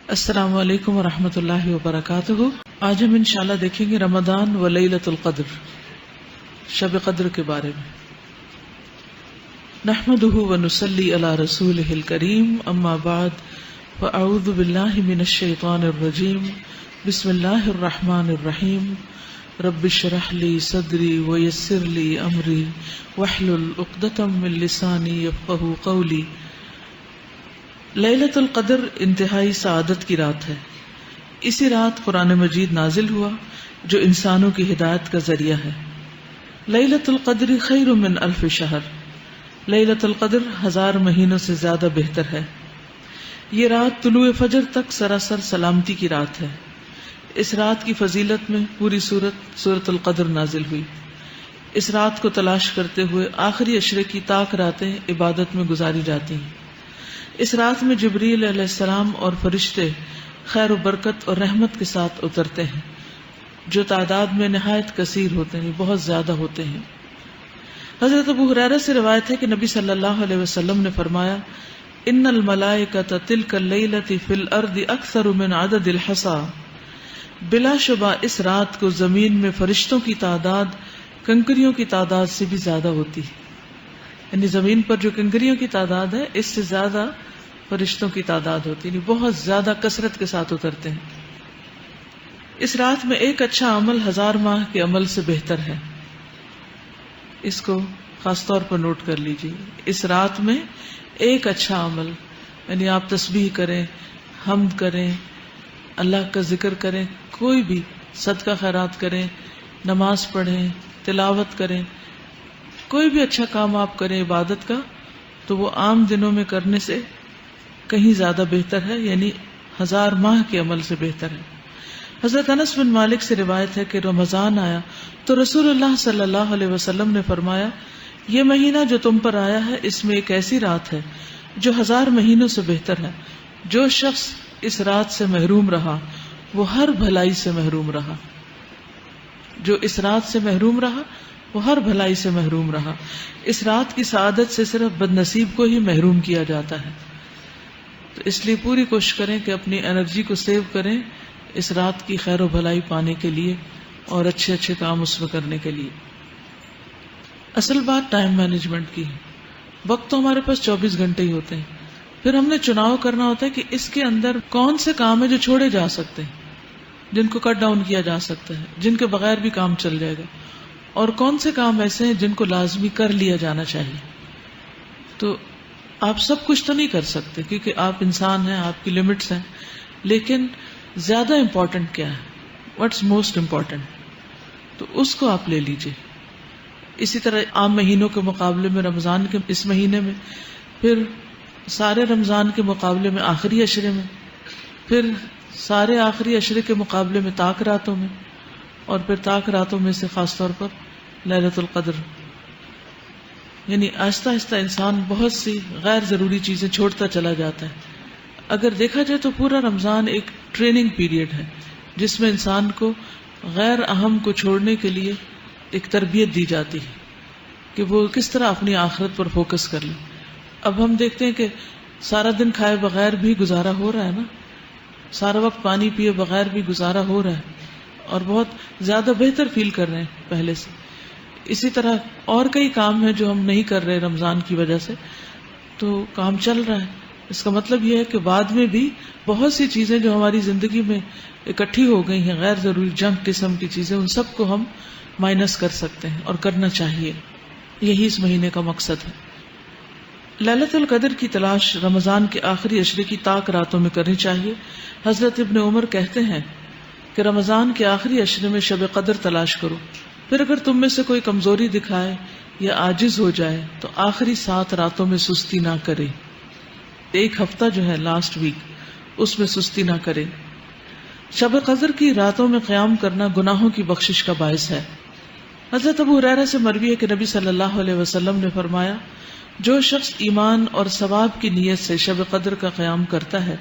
السلام علیکم ورحمۃ اللہ وبرکاتہ۔ آج ہم انشاءاللہ دیکھیں گے رمضان و لیلۃ القدر، شب قدر کے بارے میں۔ نحمدہ ونصلی علی رسولہ الکریم، اما بعد فاعوذ باللہ من الشیطان الرجیم، بسم اللہ الرحمن الرحیم۔ رب اشرح لی صدری ویسر لی امری واحلل عقدۃ من لسانی یفقہوا قولی۔ لیلۃ القدر انتہائی سعادت کی رات ہے۔ اسی رات قرآن مجید نازل ہوا جو انسانوں کی ہدایت کا ذریعہ ہے۔ لیلۃ القدر خیر من الف شہر، لیلۃ القدر 1000 مہینوں سے زیادہ بہتر ہے۔ یہ رات طلوع فجر تک سراسر سلامتی کی رات ہے۔ اس رات کی فضیلت میں پوری سورۃ القدر نازل ہوئی۔ اس رات کو تلاش کرتے ہوئے آخری عشرے کی طاق راتیں عبادت میں گزاری جاتی ہیں۔ اس رات میں جبریل علیہ السلام اور فرشتے خیر و برکت اور رحمت کے ساتھ اترتے ہیں، جو تعداد میں نہایت کثیر ہوتے ہیں، بہت زیادہ ہوتے ہیں۔ حضرت ابو ہریرہ سے روایت ہے کہ نبی صلی اللہ علیہ وسلم نے فرمایا، ان الملائکۃ تلک اللیلۃ فی الارض اکثر من عدد الحصی، بلا شبہ اس رات کو زمین میں فرشتوں کی تعداد کنکریوں کی تعداد سے بھی زیادہ ہوتی ہے۔ یعنی زمین پر جو کنکریوں کی تعداد ہے اس سے زیادہ فرشتوں کی تعداد ہوتی ہے، یعنی بہت زیادہ کثرت کے ساتھ اترتے ہیں۔ اس رات میں ایک اچھا عمل 1000 ماہ کے عمل سے بہتر ہے۔ اس کو خاص طور پر نوٹ کر لیجیے، اس رات میں ایک اچھا عمل، یعنی آپ تسبیح کریں، حمد کریں، اللہ کا ذکر کریں، کوئی بھی صدقہ خیرات کریں، نماز پڑھیں، تلاوت کریں، کوئی بھی اچھا کام آپ کریں عبادت کا، تو وہ عام دنوں میں کرنے سے کہیں زیادہ بہتر ہے، یعنی 1000 ماہ کے عمل سے بہتر ہے۔ حضرت انس بن مالک سے روایت ہے کہ رمضان آیا تو رسول اللہ صلی اللہ علیہ وسلم نے فرمایا، یہ مہینہ جو تم پر آیا ہے اس میں ایک ایسی رات ہے جو 1000 مہینوں سے بہتر ہے۔ جو شخص اس رات سے محروم رہا وہ ہر بھلائی سے محروم رہا۔ جو اس رات سے محروم رہا وہ ہر بھلائی سے محروم رہا۔ اس رات کی سعادت سے صرف بد نصیب کو ہی محروم کیا جاتا ہے۔ تو اس لیے پوری کوشش کریں کہ اپنی انرجی کو سیو کریں اس رات کی خیر و بھلائی پانے کے لیے اور اچھے اچھے کام اس میں کرنے کے لیے۔ اصل بات ٹائم مینجمنٹ کی ہے۔ وقت تو ہمارے پاس 24 گھنٹے ہی ہوتے ہیں، پھر ہم نے چناؤ کرنا ہوتا ہے کہ اس کے اندر کون سے کام ہیں جو چھوڑے جا سکتے ہیں، جن کو کٹ ڈاؤن کیا جا سکتا ہے، جن کے بغیر بھی کام چل جائے گا، اور کون سے کام ایسے ہیں جن کو لازمی کر لیا جانا چاہیے۔ تو آپ سب کچھ تو نہیں کر سکتے کیونکہ آپ انسان ہیں، آپ کی لمٹس ہیں، لیکن زیادہ امپورٹنٹ کیا ہے، واٹس موسٹ امپورٹنٹ، تو اس کو آپ لے لیجئے۔ اسی طرح عام مہینوں کے مقابلے میں رمضان کے اس مہینے میں، پھر سارے رمضان کے مقابلے میں آخری عشرے میں، پھر سارے آخری عشرے کے مقابلے میں طاق راتوں میں، اور پھر طاق راتوں میں سے خاص طور پر لیلۃ القدر۔ یعنی آہستہ آہستہ انسان بہت سی غیر ضروری چیزیں چھوڑتا چلا جاتا ہے۔ اگر دیکھا جائے تو پورا رمضان ایک ٹریننگ پیریڈ ہے جس میں انسان کو غیر اہم کو چھوڑنے کے لیے ایک تربیت دی جاتی ہے کہ وہ کس طرح اپنی آخرت پر فوکس کر لے۔ اب ہم دیکھتے ہیں کہ سارا دن کھائے بغیر بھی گزارا ہو رہا ہے نا، سارا وقت پانی پیے بغیر بھی گزارا ہو رہا ہے، اور بہت زیادہ بہتر فیل کر رہے ہیں پہلے سے۔ اسی طرح اور کئی کام ہیں جو ہم نہیں کر رہے رمضان کی وجہ سے، تو کام چل رہا ہے۔ اس کا مطلب یہ ہے کہ بعد میں بھی بہت سی چیزیں جو ہماری زندگی میں اکٹھی ہو گئی ہیں، غیر ضروری جنک قسم کی چیزیں، ان سب کو ہم مائنس کر سکتے ہیں اور کرنا چاہیے۔ یہی اس مہینے کا مقصد ہے۔ لیلۃ القدر کی تلاش رمضان کے آخری عشرے کی طاق راتوں میں کرنی چاہیے۔ حضرت ابن عمر کہتے ہیں کہ رمضان کے آخری عشرے میں شب قدر تلاش کرو، پھر اگر تم میں سے کوئی کمزوری دکھائے یا عاجز ہو جائے تو آخری 7 راتوں میں سستی نہ کرے۔ ایک ہفتہ جو ہے لاسٹ ویک، اس میں سستی نہ کرے۔ شب قدر کی راتوں میں قیام کرنا گناہوں کی بخشش کا باعث ہے۔ حضرت ابو ہریرہ سے مروی ہے کہ نبی صلی اللہ علیہ وسلم نے فرمایا، جو شخص ایمان اور ثواب کی نیت سے شب قدر کا قیام کرتا ہے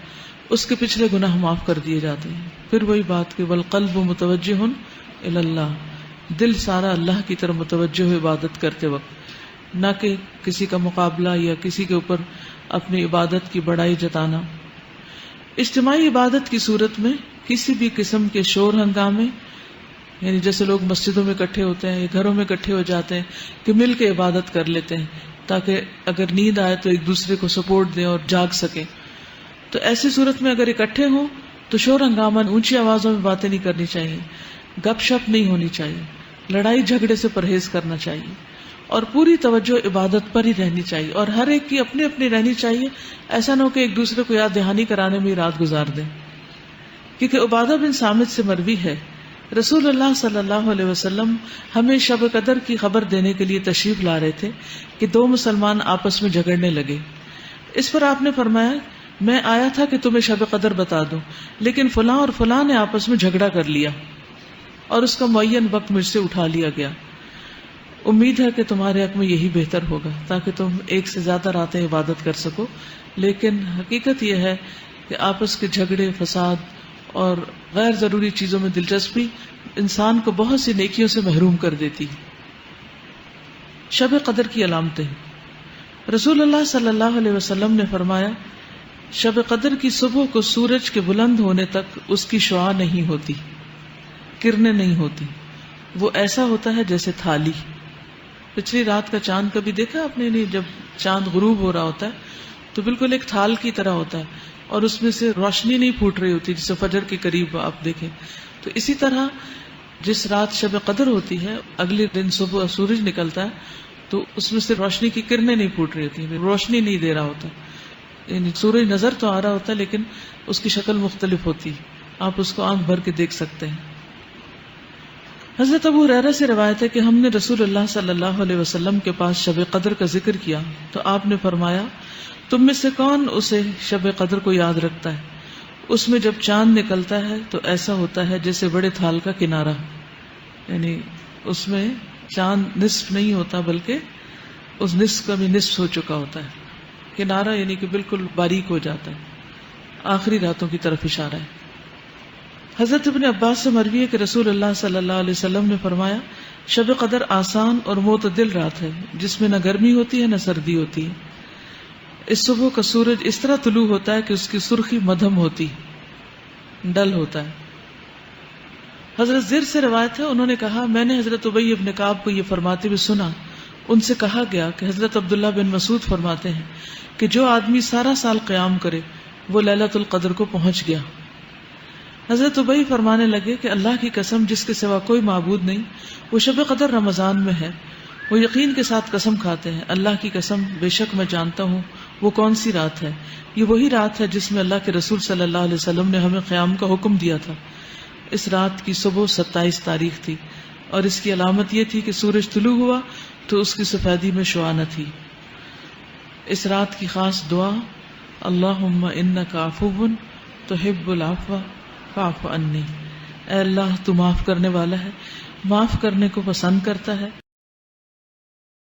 اس کے پچھلے گناہ معاف کر دیے جاتے ہیں۔ پھر وہی بات کہ والقلب متوجہ الی اللہ، دل سارا اللہ کی طرف متوجہ ہو عبادت کرتے وقت، نہ کہ کسی کا مقابلہ یا کسی کے اوپر اپنی عبادت کی بڑائی جتانا۔ اجتماعی عبادت کی صورت میں کسی بھی قسم کے شور ہنگامے، یعنی جیسے لوگ مسجدوں میں اکٹھے ہوتے ہیں یا گھروں میں اکٹھے ہو جاتے ہیں کہ مل کے عبادت کر لیتے ہیں تاکہ اگر نیند آئے تو ایک دوسرے کو سپورٹ دیں اور جاگ سکیں، تو ایسی صورت میں اگر اکٹھے ہوں تو شور ہنگامہ، اونچی آوازوں میں باتیں نہیں کرنی چاہیے، گپ شپ نہیں ہونی چاہیے، لڑائی جھگڑے سے پرہیز کرنا چاہیے، اور پوری توجہ عبادت پر ہی رہنی چاہیے، اور ہر ایک کی اپنی اپنی رہنی چاہیے. ایسا نہ ہو کہ ایک دوسرے کو یاد دہانی کرانے میں ہی رات گزار دیں. کیونکہ عبادہ بن صامت سے مروی ہے، رسول اللہ صلی اللہ علیہ وسلم ہمیں شب قدر کی خبر دینے کے لیے تشریف لا رہے تھے کہ دو مسلمان آپس میں جھگڑنے لگے. اس پر آپ نے فرمایا میں آیا تھا کہ تمہیں شب قدر بتا دوں، لیکن فلاں اور فلاں نے آپس میں جھگڑا کر لیا اور اس کا معین وقت مجھ سے اٹھا لیا گیا. امید ہے کہ تمہارے حق میں یہی بہتر ہوگا تاکہ تم ایک سے زیادہ راتیں عبادت کر سکو. لیکن حقیقت یہ ہے کہ آپس کے جھگڑے، فساد اور غیر ضروری چیزوں میں دلچسپی انسان کو بہت سی نیکیوں سے محروم کر دیتی. شب قدر کی علامتیں. رسول اللہ صلی اللہ علیہ وسلم نے فرمایا شب قدر کی صبح کو سورج کے بلند ہونے تک اس کی شعاع نہیں ہوتی، کرنیں نہیں ہوتی، وہ ایسا ہوتا ہے جیسے تھالی. پچھلی رات کا چاند کبھی دیکھا آپ نے؟ نہیں. جب چاند غروب ہو رہا ہوتا ہے تو بالکل ایک تھال کی طرح ہوتا ہے اور اس میں سے روشنی نہیں پھوٹ رہی ہوتی جسے فجر کے قریب آپ دیکھیں. تو اسی طرح جس رات شب قدر ہوتی ہے اگلے دن صبح سورج نکلتا ہے تو اس میں سے روشنی کی کرنیں نہیں پھوٹ رہی ہوتی، روشنی نہیں دے رہا ہوتا، یعنی سورج نظر تو آ رہا ہوتا ہے لیکن اس کی شکل مختلف ہوتی، آپ اس کو آنکھ بھر کے دیکھ سکتے ہیں. حضرت ابو ہریرہ سے روایت ہے کہ ہم نے رسول اللہ صلی اللہ علیہ وسلم کے پاس شب قدر کا ذکر کیا تو آپ نے فرمایا تم میں سے کون اسے شب قدر کو یاد رکھتا ہے؟ اس میں جب چاند نکلتا ہے تو ایسا ہوتا ہے جیسے بڑے تھال کا کنارہ، یعنی اس میں چاند نصف نہیں ہوتا بلکہ اس نصف کا بھی نصف ہو چکا ہوتا ہے. کنارہ یعنی کہ بالکل باریک ہو جاتا ہے. آخری راتوں کی طرف اشارہ ہے. حضرت ابن عباس سے مروی ہے کہ رسول اللہ صلی اللہ علیہ وسلم نے فرمایا شب قدر آسان اور معتدل رات ہے جس میں نہ گرمی ہوتی ہے نہ سردی ہوتی ہے. اس صبح کا سورج اس طرح طلوع ہوتا ہے کہ اس کی سرخی مدھم ہوتی، ڈل ہوتا ہے. حضرت زر سے روایت ہے انہوں نے کہا میں نے حضرت ابی بن کعب کو یہ فرماتے ہوئے سنا. ان سے کہا گیا کہ حضرت عبداللہ بن مسعود فرماتے ہیں کہ جو آدمی سارا سال قیام کرے وہ لیلۃ القدر کو پہنچ گیا. حضرت ابی فرمانے لگے کہ اللہ کی قسم جس کے سوا کوئی معبود نہیں، وہ شب قدر رمضان میں ہے. وہ یقین کے ساتھ قسم کھاتے ہیں اللہ کی قسم بے شک میں جانتا ہوں وہ کون سی رات ہے. یہ وہی رات ہے جس میں اللہ کے رسول صلی اللہ علیہ وسلم نے ہمیں قیام کا حکم دیا تھا. اس رات کی صبح 27 تاریخ تھی اور اس کی علامت یہ تھی کہ سورج طلوع ہوا تو اس کی سفیدی میں شعاع نہ تھی. اس رات کی خاص دعا اللہم انک عفو تحب العفو فاعف عنی، اے اللہ تو معاف کرنے والا ہے، معاف کرنے کو پسند کرتا ہے،